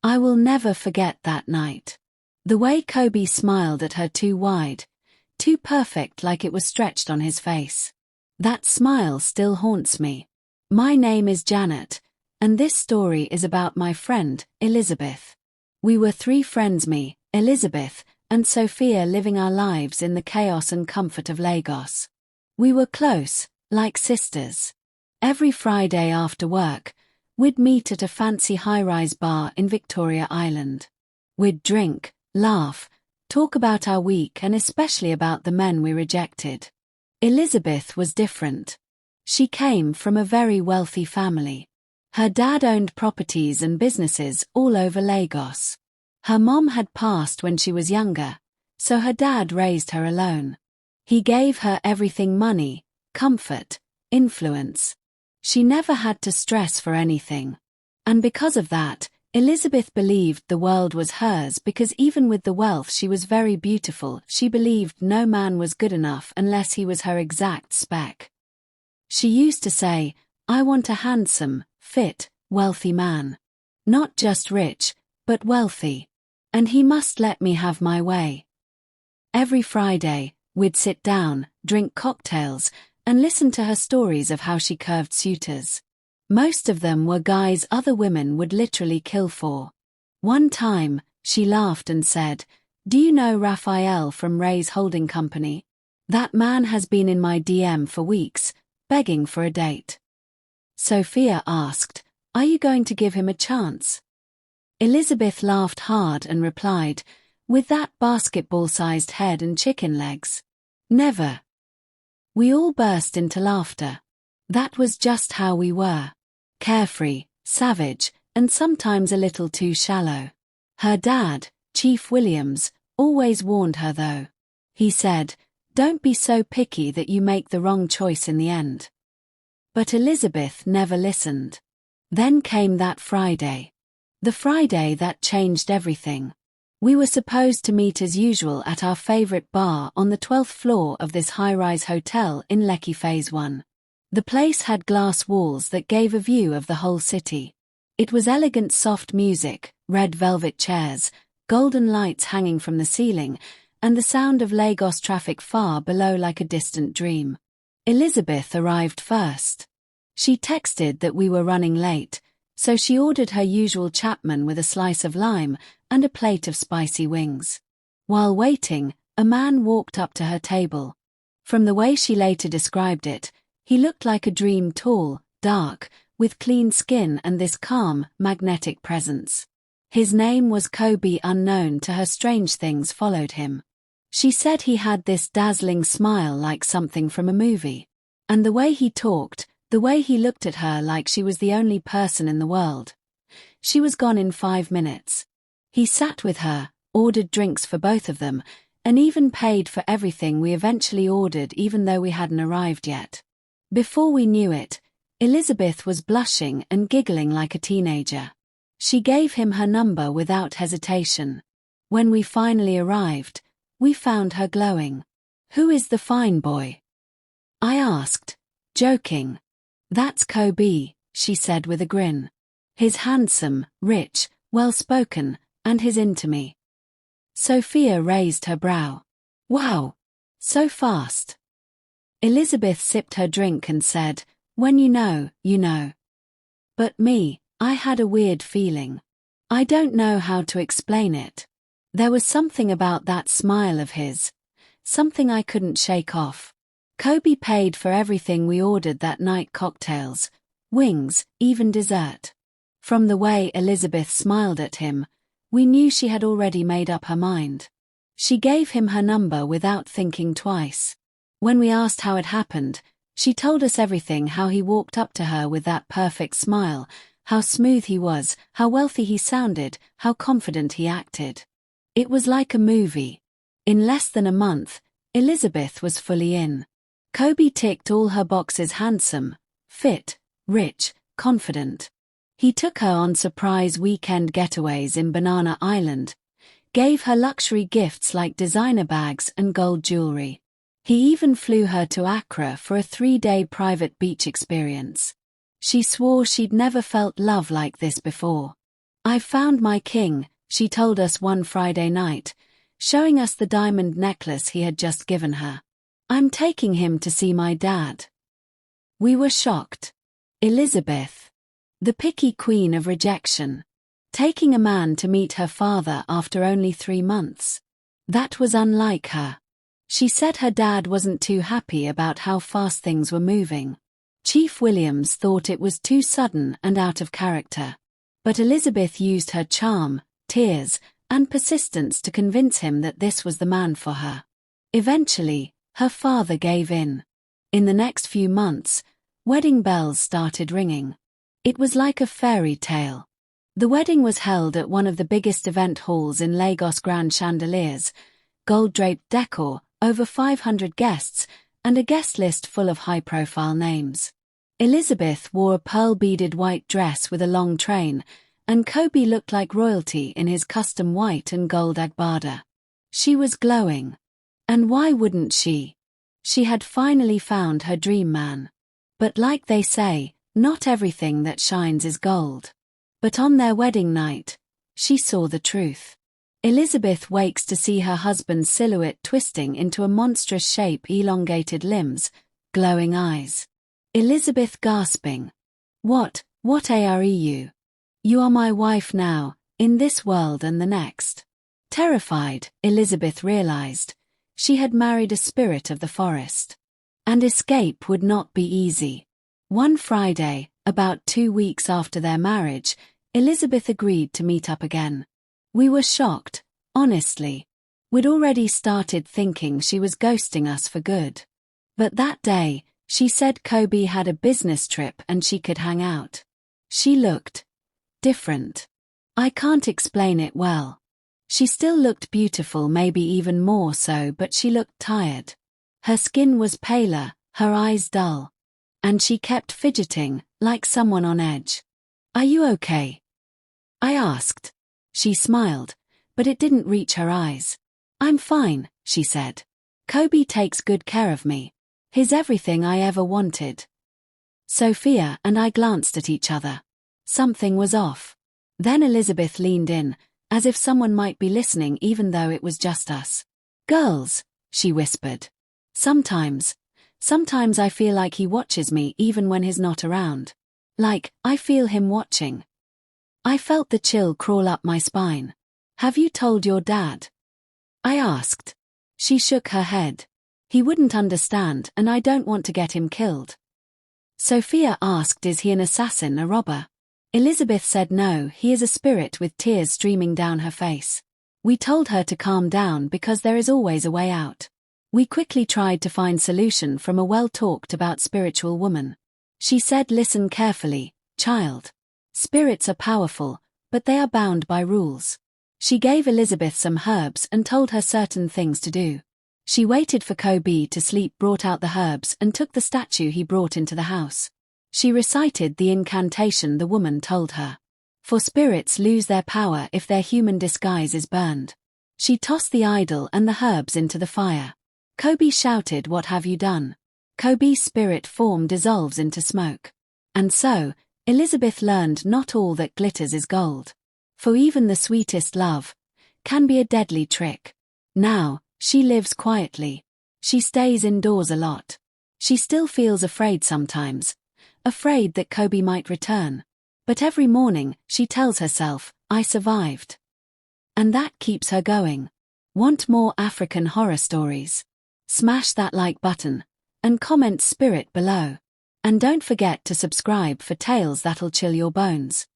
I will never forget that night. The way Kobe smiled at her, too wide, too perfect, like it was stretched on his face. That smile still haunts me. My name is Janet, and this story is about my friend, Elizabeth. We were three friends, me, Elizabeth, and Sophia, living our lives in the chaos and comfort of Lagos. We were close, like sisters. Every Friday after work, we'd meet at a fancy high-rise bar in Victoria Island. We'd drink, laugh, talk about our week, and especially about the men we rejected. Elizabeth was different. She came from a very wealthy family. Her dad owned properties and businesses all over Lagos. Her mom had passed when she was younger, so her dad raised her alone. He gave her everything: money, comfort, influence. She never had to stress for anything. And because of that, Elizabeth believed the world was hers, because even with the wealth she was very beautiful. She believed no man was good enough unless he was her exact spec. She used to say, "I want a handsome, fit, wealthy man. Not just rich, but wealthy. And he must let me have my way." Every Friday, we'd sit down, drink cocktails, and listen to her stories of how she curved suitors. Most of them were guys other women would literally kill for. One time, she laughed and said, "Do you know Raphael from Ray's Holding Company? That man has been in my DM for weeks, begging for a date." Sophia asked, "Are you going to give him a chance?" Elizabeth laughed hard and replied, "With that basketball-sized head and chicken legs? Never." We all burst into laughter. That was just how we were. Carefree, savage, and sometimes a little too shallow. Her dad, Chief Williams, always warned her though. He said, "Don't be so picky that you make the wrong choice in the end." But Elizabeth never listened. Then came that Friday. The Friday that changed everything. We were supposed to meet as usual at our favorite bar on the 12th floor of this high-rise hotel in Lekki Phase 1. The place had glass walls that gave a view of the whole city. It was elegant soft music, red velvet chairs, golden lights hanging from the ceiling, and the sound of Lagos traffic far below like a distant dream. Elizabeth arrived first. She texted that we were running late, so she ordered her usual Chapman with a slice of lime and a plate of spicy wings. While waiting, a man walked up to her table. From the way she later described it, he looked like a dream: tall, dark, with clean skin and this calm, magnetic presence. His name was Kobe. Unknown to her, strange things followed him. She said he had this dazzling smile like something from a movie. And the way he talked, the way he looked at her like she was the only person in the world. She was gone in 5 minutes. He sat with her, ordered drinks for both of them, and even paid for everything we eventually ordered even though we hadn't arrived yet. Before we knew it, Elizabeth was blushing and giggling like a teenager. She gave him her number without hesitation. When we finally arrived, we found her glowing. "Who is the fine boy?" I asked, joking. "That's Kobe," she said with a grin. "He's handsome, rich, well-spoken, and he's into me." Sophia raised her brow. "Wow! So fast." Elizabeth sipped her drink and said, "When you know, you know." But me, I had a weird feeling. I don't know how to explain it. There was something about that smile of his, something I couldn't shake off. Kobe paid for everything we ordered that night: cocktails, wings, even dessert. From the way Elizabeth smiled at him, we knew she had already made up her mind. She gave him her number without thinking twice. When we asked how it happened, she told us everything: how he walked up to her with that perfect smile, how smooth he was, how wealthy he sounded, how confident he acted. It was like a movie. In less than a month, Elizabeth was fully in. Kobe ticked all her boxes: handsome, fit, rich, confident. He took her on surprise weekend getaways in Banana Island, gave her luxury gifts like designer bags and gold jewelry. He even flew her to Accra for a 3-day private beach experience. She swore she'd never felt love like this before. "I've found my king," she told us one Friday night, showing us the diamond necklace he had just given her. "I'm taking him to see my dad." We were shocked. Elizabeth, the picky queen of rejection, taking a man to meet her father after only 3 months. That was unlike her. She said her dad wasn't too happy about how fast things were moving. Chief Williams thought it was too sudden and out of character. But Elizabeth used her charm, tears, and persistence to convince him that this was the man for her. Eventually, her father gave in. In the next few months, wedding bells started ringing. It was like a fairy tale. The wedding was held at one of the biggest event halls in Lagos, grand chandeliers, gold-draped decor, over 500 guests, and a guest list full of high-profile names. Elizabeth wore a pearl-beaded white dress with a long train, and Kobe looked like royalty in his custom white and gold agbada. She was glowing. And why wouldn't she? She had finally found her dream man. But like they say, not everything that shines is gold. But on their wedding night, she saw the truth. Elizabeth wakes to see her husband's silhouette twisting into a monstrous shape, elongated limbs, glowing eyes. Elizabeth gasping. What are you? You are my wife now, in this world and the next." Terrified, Elizabeth realized she had married a spirit of the forest. And escape would not be easy. One Friday, about 2 weeks after their marriage, Elizabeth agreed to meet up again. We were shocked, honestly. We'd already started thinking she was ghosting us for good. But that day, she said Kobe had a business trip and she could hang out. She looked different. I can't explain it well. She still looked beautiful, maybe even more so, but she looked tired. Her skin was paler, her eyes dull. And she kept fidgeting, like someone on edge. "Are you okay?" I asked. She smiled, but it didn't reach her eyes. "I'm fine," she said. "Kobe takes good care of me. He's everything I ever wanted." Sophia and I glanced at each other. Something was off. Then Elizabeth leaned in, as if someone might be listening even though it was just us. "Girls," she whispered. Sometimes I feel like he watches me even when he's not around. Like, I feel him watching." I felt the chill crawl up my spine. "Have you told your dad?" I asked. She shook her head. "He wouldn't understand, and I don't want to get him killed." Sophia asked, "Is he an assassin, a robber?" Elizabeth said no, he is a spirit, with tears streaming down her face. We told her to calm down because there is always a way out. We quickly tried to find solution from a well-talked-about spiritual woman. She said, "Listen carefully, child. Spirits are powerful, but they are bound by rules." She gave Elizabeth some herbs and told her certain things to do. She waited for Kobe to sleep, brought out the herbs, and took the statue he brought into the house. She recited the incantation the woman told her. For spirits lose their power if their human disguise is burned. She tossed the idol and the herbs into the fire. Kobe shouted, "What have you done?" Kobe's spirit form dissolves into smoke. And so, Elizabeth learned not all that glitters is gold. For even the sweetest love can be a deadly trick. Now, she lives quietly. She stays indoors a lot. She still feels afraid sometimes. Afraid that Kobe might return. But every morning, she tells herself, "I survived." And that keeps her going. Want more African horror stories? Smash that like button, and comment spirit below. And don't forget to subscribe for tales that'll chill your bones.